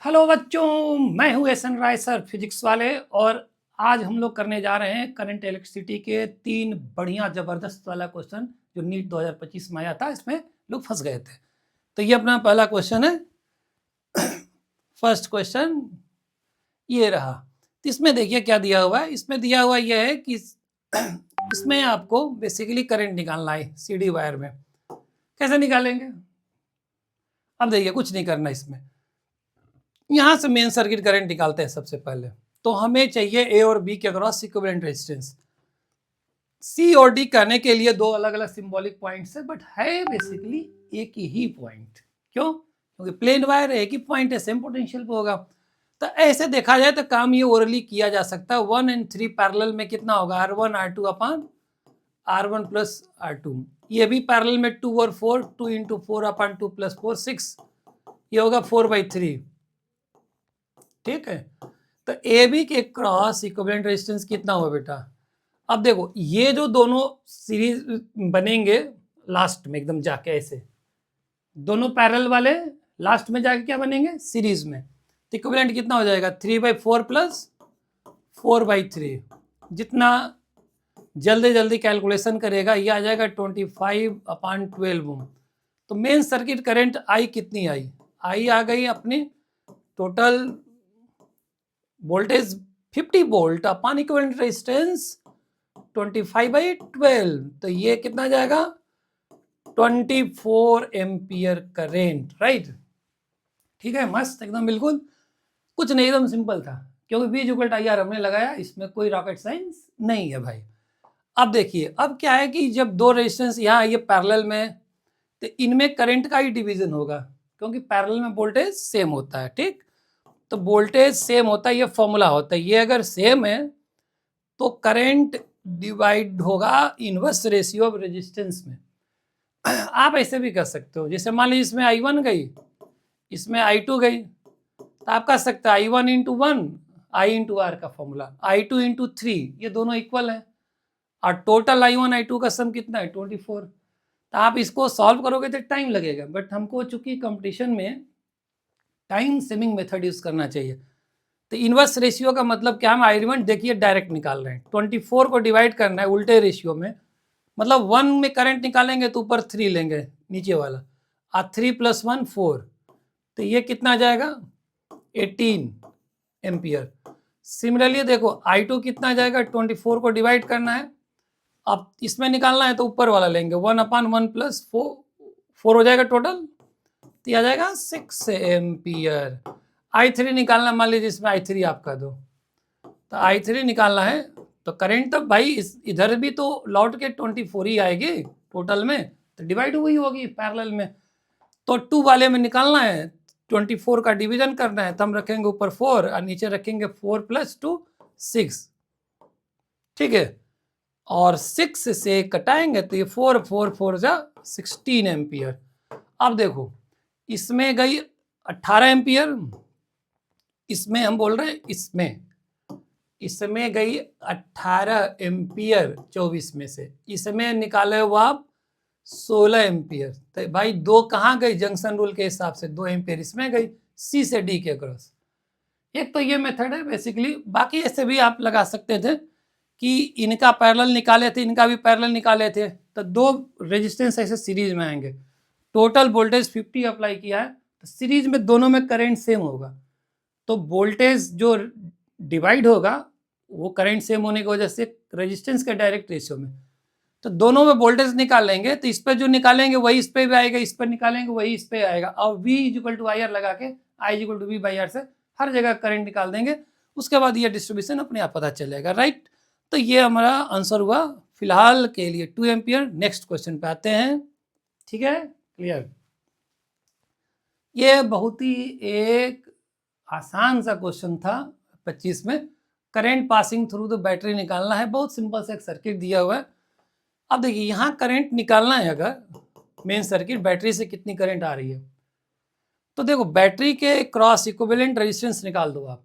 Hello बच्चों, मैं हूँ एस एन राय सर फिजिक्स वाले। और आज हम लोग करने जा रहे हैं करंट इलेक्ट्रिसिटी के 3 बढ़िया ज़बरदस्त वाला क्वेश्चन जो नीट 2025 में आया था। इसमें लोग फंस गए थे। तो ये अपना पहला क्वेश्चन है। फर्स्ट क्वेश्चन ये रहा। तो इसमें देखिए क्या दिया हुआ है। इसमें दिया हुआ यह है कि इसमें आपको बेसिकली करंट निकालना है सीडी वायर में। कैसे निकालेंगे? अब देखिए, कुछ नहीं करना इसमें। यहां से मेन सर्किट करंट निकालते हैं सबसे पहले। तो हमें चाहिए ए और बी के अक्रॉस इक्विवेलेंट रेजिस्टेंस। सी और डी करने के लिए दो अलग अलग सिंबॉलिक पॉइंट्स है, बट है बेसिकली एक ही पॉइंट। क्यों? क्योंकि प्लेन वायर एक ही पॉइंट है, सेम पोटेंशियल पे होगा। तो ऐसे देखा जाए तो काम ये ओरली किया जा सकता है। 1 और 3 पैरेलल में कितना होगा? R1 R2 अपन R1 प्लस R2। ये भी पैरेलल में 2 और 4, 2 इंटू 4 अपन 2 प्लस 4 6। ये होगा 4/3। ठीक है। तो ए बी के क्रॉस इक्विवेलेंट रेजिस्टेंस कितना हुआ बेटा? अब देखो, ये जो दोनों सीरीज बनेंगे लास्ट में एकदम जाके ऐसे, दोनों पैरेलल वाले लास्ट में जाके क्या बनेंगे? सीरीज में। तो इक्विवेलेंट कितना हो जाएगा? 3/4 प्लस 4/3। जितना जल्दी जल्दी कैलकुलेशन करेगा ये आ जाएगा 25/12 ओम। तो मेन सर्किट करंट आई कितनी आई? आई आ गई अपनी टोटल वोल्टेज 50 वोल्ट अपन इक्विवेलेंट रेजिस्टेंस 25/12। तो ये कितना जाएगा? 24 एम्पियर करेंट। राइट? ठीक है, मस्त एकदम, बिल्कुल कुछ नहीं, एकदम सिंपल था। क्योंकि V इक्वल आई आर हमने लगाया, इसमें कोई रॉकेट साइंस नहीं है भाई। अब देखिए, अब क्या है कि जब दो रेजिस्टेंस यहाँ ये पैरेलल में, तो इनमें करंट का ही डिवीजन होगा, क्योंकि पैरेलल में वोल्टेज सेम होता है। ठीक? तो वोल्टेज सेम होता है, ये फॉर्मूला होता है। ये अगर सेम है तो करंट डिवाइड होगा इनवर्स रेशियो ऑफ रेजिस्टेंस में। आप ऐसे भी कर सकते हो, जैसे मान लीजिए इसमें I1 गई, इसमें I2 गई, तो आप कह सकते हैं I1 into 1 I into R का फॉर्मूला, I2 इंटू 3, ये दोनों इक्वल है। और टोटल I1 I2 का सम कितना है? 24। तो आप इसको सॉल्व करोगे तो टाइम लगेगा, बट हमको चूंकि कंपटीशन में टाइम सेविंग मेथड यूज करना चाहिए। तो इनवर्स रेशियो का मतलब क्या? हम I1 देखिए डायरेक्ट निकाल रहे हैं, 24 को डिवाइड करना है उल्टे रेशियो में। मतलब 1 में करंट निकालेंगे तो ऊपर 3 लेंगे नीचे वाला, और 3 + 1 4। तो ये कितना आ जाएगा? 18 एम्पियर। सिमिलरली देखो I2 कितना आ जाएगा? 24 को डिवाइड करना है, अब इसमें निकालना है तो ऊपर वाला लेंगे, 1/1 + 4 हो जाएगा टोटल, तो आ जाएगा 6 एम्पियर। I3 निकालना, मान लीजिए इसमें I3 आपका दो, तो I3 निकालना है तो करंट तो भाई इधर भी तो लौट के 24 ही आएगी टोटल में, तो डिवाइड हुई होगी पैरेलल में। तो 2 वाले में निकालना है, 24 का डिवीजन करना है, तो हम रखेंगे ऊपर 4 और नीचे रखेंगे 4 + 2 6। ठीक है, और 6 से कटाएंगे तो ये 4 4 4 जा 16 एम्पियर। अब देखो, इसमें गई 18 एम्पियर, इसमें हम बोल रहे हैं इसमें गई 18 एम्पियर 24 में से, इसमें निकाले हो आप 16 एम्पियर। तो भाई दो कहाँ गई? जंक्शन रूल के हिसाब से 2 एम्पियर इसमें गई, सी से डी के क्रॉस। एक तो ये मेथड है बेसिकली। बाकी ऐसे भी आप लगा सकते थे कि इनका पैरेलल निकाले थे, इनका भी पैरेलल निकाले थे, तो दो रेजिस्टेंस ऐसे सीरीज में आएंगे, टोटल वोल्टेज 50 अप्लाई किया है, तो सीरीज में दोनों में करंट सेम होगा, तो वोल्टेज जो डिवाइड होगा वो करंट सेम होने की वजह से रेजिस्टेंस के डायरेक्ट रेशियो में, तो दोनों में वोल्टेज निकाल लेंगे, तो इस पर जो निकालेंगे वही इस पर भी आएगा, इस पर निकालेंगे वही इस पर आएगा, और V = IR लगा के I = V/R से हर जगह करंट निकाल देंगे। उसके बाद ये डिस्ट्रीब्यूशन अपने आप पता चलेगा। राइट? तो ये हमारा आंसर हुआ फिलहाल के लिए 2 एम्पियर। नेक्स्ट क्वेश्चन पे आते हैं। ठीक है, क्लियर? ये बहुत ही एक आसान सा क्वेश्चन था 25 में। Current passing through the battery निकालना है, बहुत सिंपल सा एक सर्किट दिया हुआ है। अब देखिए, यहाँ करंट निकालना है, अगर मेन सर्किट बैटरी से कितनी करंट आ रही है, तो देखो बैटरी के क्रॉस इक्विवेलेंट रेजिस्टेंस निकाल दो आप,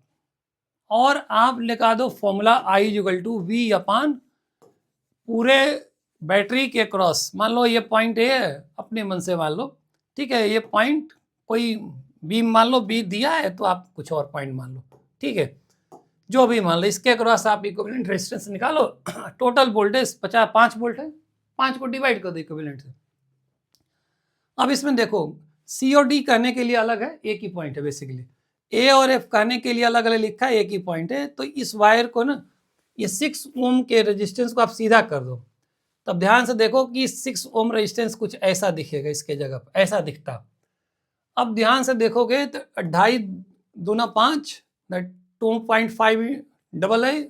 और आप लगा दो फॉर्मूला I = V/, पूरे बैटरी के क्रॉस। मान लो ये पॉइंट ए है, अपने मन से मान लो, ठीक है, ये पॉइंट कोई बी मान लो, बी दिया है तो आप कुछ और पॉइंट मान लो, ठीक है, जो भी मान लो, इसके अक्रॉस आप इक्विवेलेंट रेजिस्टेंस निकालो। टोटल वोल्टेज 5 वोल्ट है, 5 को डिवाइड कर दो इक्विवेलेंट से। अब इसमें देखो सी और डी कहने के लिए अलग है, एक ही पॉइंट है बेसिकली, ए और एफ कहने के लिए अलग अलग लिखा है, एक ही पॉइंट है। तो इस वायर को ना, ये 6 ओम के रेजिस्टेंस को आप सीधा कर दो, तब ध्यान से देखो कि 6 ओम रेजिस्टेंस कुछ ऐसा दिखेगा, इसके जगह पर ऐसा दिखता। अब ध्यान से देखोगे तो 2.5 दूना 5, 2.5 डबल है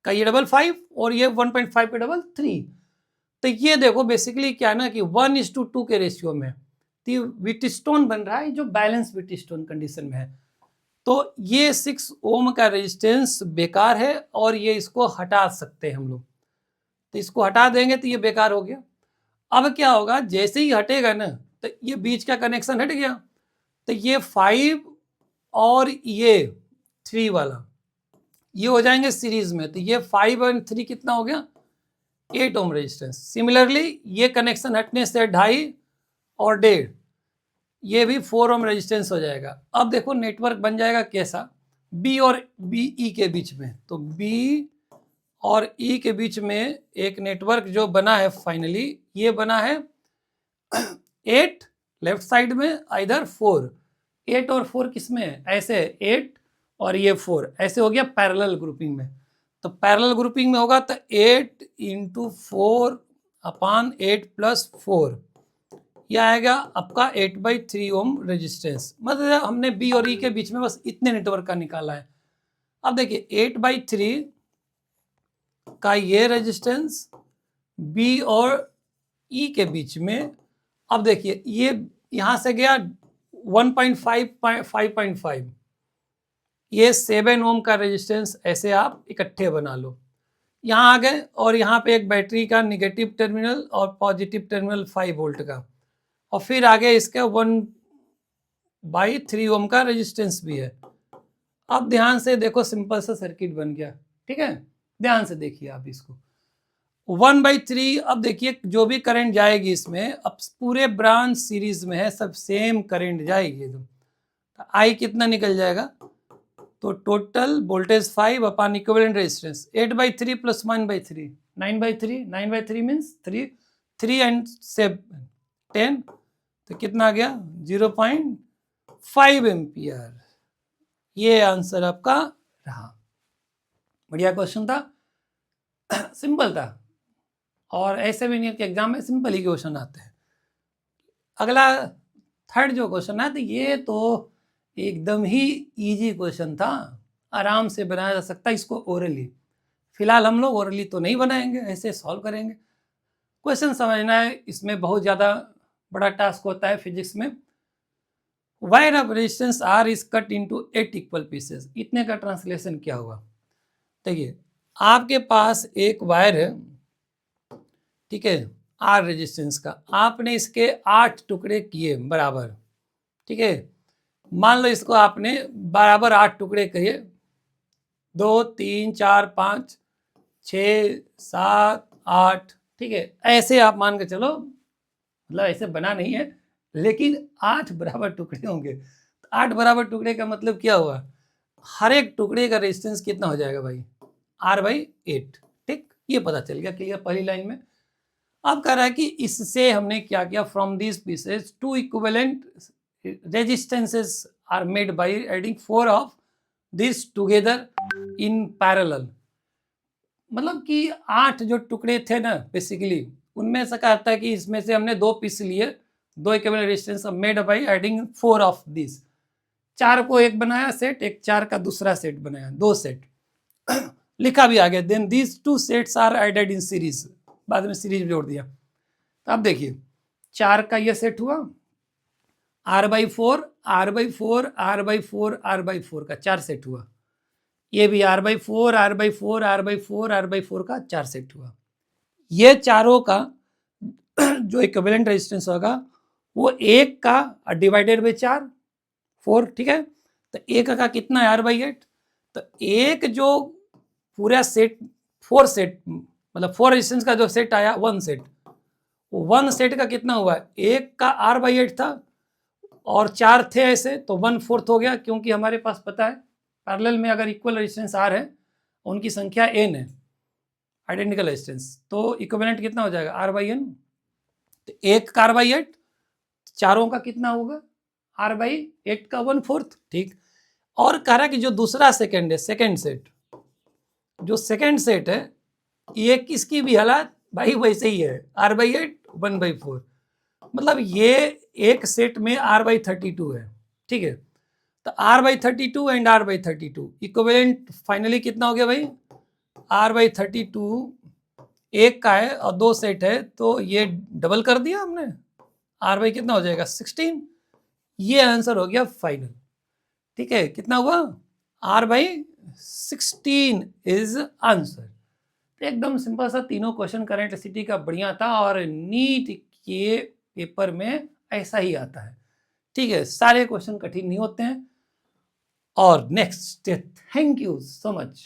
का, ये डबल 5 और ये 1.5 पे डबल 3। तो ये देखो बेसिकली क्या ना कि 1:2 के रेशियो में तो व्हीटस्टोन बन रहा है, जो बैलेंस व्हीटस्टोन कंडीशन में है। तो ये 6 ओम का रेजिस्टेंस बेकार है और ये इसको हटा सकते हैं हम लोग। तो इसको हटा देंगे तो ये बेकार हो गया। अब क्या होगा, जैसे ही हटेगा ना तो ये बीच का कनेक्शन हट गया, तो ये 5 और ये 3 वाला ये हो जाएंगे सीरीज में। तो ये 5 और 3 कितना हो गया, 8 ओम रेजिस्टेंस। सिमिलरली ये कनेक्शन हटने से 2.5 और 1.5 ये भी 4 ओम रेजिस्टेंस हो जाएगा। अब देखो नेटवर्क बन जाएगा कैसा, बी और बी ई के बीच में। तो बी और ई के बीच में एक नेटवर्क जो बना है फाइनली, ये बना है 8 लेफ्ट साइड में, इधर 4। 8 और 4 किस में है, ऐसे 8 और ये 4 ऐसे हो गया पैरेलल ग्रुपिंग में। तो पैरेलल ग्रुपिंग में होगा तो 8 × 4 अपान 8 + 4 यह आएगा आपका 8/3 ओम रेजिस्टेंस। मतलब हमने बी और ई के बीच में बस इतने नेटवर्क का निकाला है। अब देखिए 8/3 का ये रेजिस्टेंस बी और ई के बीच में। अब देखिए ये यहां से गया 1.5 ये 7 ओम का रेजिस्टेंस, ऐसे आप इकट्ठे बना लो। यहाँ आ गए और यहाँ पे एक बैटरी का निगेटिव टर्मिनल और पॉजिटिव टर्मिनल 5 वोल्ट का, और फिर आगे इसका 1/3 ओम का रेजिस्टेंस भी है। अब ध्यान से देखो, सिंपल सा सर्किट बन गया, ठीक है, ध्यान से देखिए आप इसको। 1/3, अब देखिए जो भी करंट जाएगी इसमें, अब पूरे ब्रांच सीरीज में है, सब सेम करंट जाएगी एकदम। तो आई कितना निकल जाएगा, तो total voltage 5 upon equivalent resistance 8/3 + 1/3 9/3। 9/3 means 3 and 7 10, तो कितना आ गया 0.5 एम्पियर। ये आंसर आपका रहा। बढ़िया क्वेश्चन था, सिंपल था, और ऐसे भी नहीं कि एग्जाम में सिंपल ही क्वेश्चन आते हैं। अगला थर्ड जो क्वेश्चन है, तो ये तो एकदम ही इजी क्वेश्चन था, आराम से बनाया जा सकता है इसको ओरली। फिलहाल हम लोग ओरली तो नहीं बनाएंगे, ऐसे सॉल्व करेंगे। क्वेश्चन समझना है, इसमें बहुत ज़्यादा बड़ा टास्क होता है फिजिक्स में। Wire of resistance R is cut into 8 equal pieces. इतने का ट्रांसलेशन क्या हुआ, देखिए आपके पास एक वायर है, ठीक है, आर रेजिस्टेंस का, आपने इसके 8 टुकड़े किए बराबर, ठीक है। मान लो इसको आपने बराबर 8 टुकड़े किए, 2 3 4 5 6 7 8, ठीक है, ऐसे आप मान के चलो, मतलब ऐसे बना नहीं है, लेकिन 8 बराबर टुकड़े होंगे। 8 बराबर टुकड़े का मतलब क्या हुआ, हर एक टुकड़े का रेजिस्टेंस कितना हो जाएगा भाई, R/8, ठीक, ये पता चल गया क्लियर पहली लाइन में। अब कह रहा है कि इससे हमने क्या किया, from this pieces 2 equivalent resistances are made by adding 4 of this together in parallel. मतलब कि 8 जो टुकड़े थे ना बेसिकली, उनमें से कहता है कि इसमें से हमने 2 पीस लिए, 2 equivalent resistance made by adding 4 of this. 4 को एक बनाया सेट, एक 4 का दूसरा सेट बनाया, 2 सेट लिखा भी आ गया। Then these 2 sets are added in series, बाद में सीरीज जोड़ दिया। तो अब देखिए 4 का ये सेट हुआ, R/4 R/4 R/4 R/4 का 4 सेट हुआ, ये भी R/4 R/4 R/4 R/4 का 4 सेट हुआ। ये चारों का जो इक्विवेलेंट रेजिस्टेंस होगा वो 1 का डिवाइडेड बाई 4 ठीक है। तो 1 का कितना है, R/8। तो एक जो पूरा सेट 4 सेट, मतलब 4 रेजिस्टेंस का जो सेट आया 1 सेट, 1 सेट का कितना हुआ, 1 का R/8 था, और 4 थे ऐसे तो 1/4 हो गया, क्योंकि हमारे पास पता है पैरेलल में अगर इक्वल रेजिस्टेंस R है, उनकी संख्या n है, आइडेंटिकल रेजिस्टेंस, तो इक्विवेलेंट कितना हो जाएगा R/n। तो 1 का R/8, चारों का कितना होगा R/8 का 1/4, ठीक। और कह रहा है कि जो दूसरा सेकंड है, सेकंड सेट, जो सेकंड सेट है ये किसकी भी हालत भाई वैसे ही है, R/8 1/4, मतलब ये एक सेट में R/32 है, ठीक है। तो R/32 and R/32 equivalent finally कितना हो गया भाई, R/32 एक का है और 2 सेट है, तो ये डबल कर दिया हमने, R/ कितना हो जाएगा 16, ये आंसर हो गया फाइनल, ठीक है। कितना हुआ R/16 इज आंसर। एकदम सिंपल सा तीनों क्वेश्चन करंट इलेक्ट्रिसिटी का बढ़िया था, और नीट के पेपर में ऐसा ही आता है, ठीक है। सारे क्वेश्चन कठिन नहीं होते हैं। और next, thank you so much.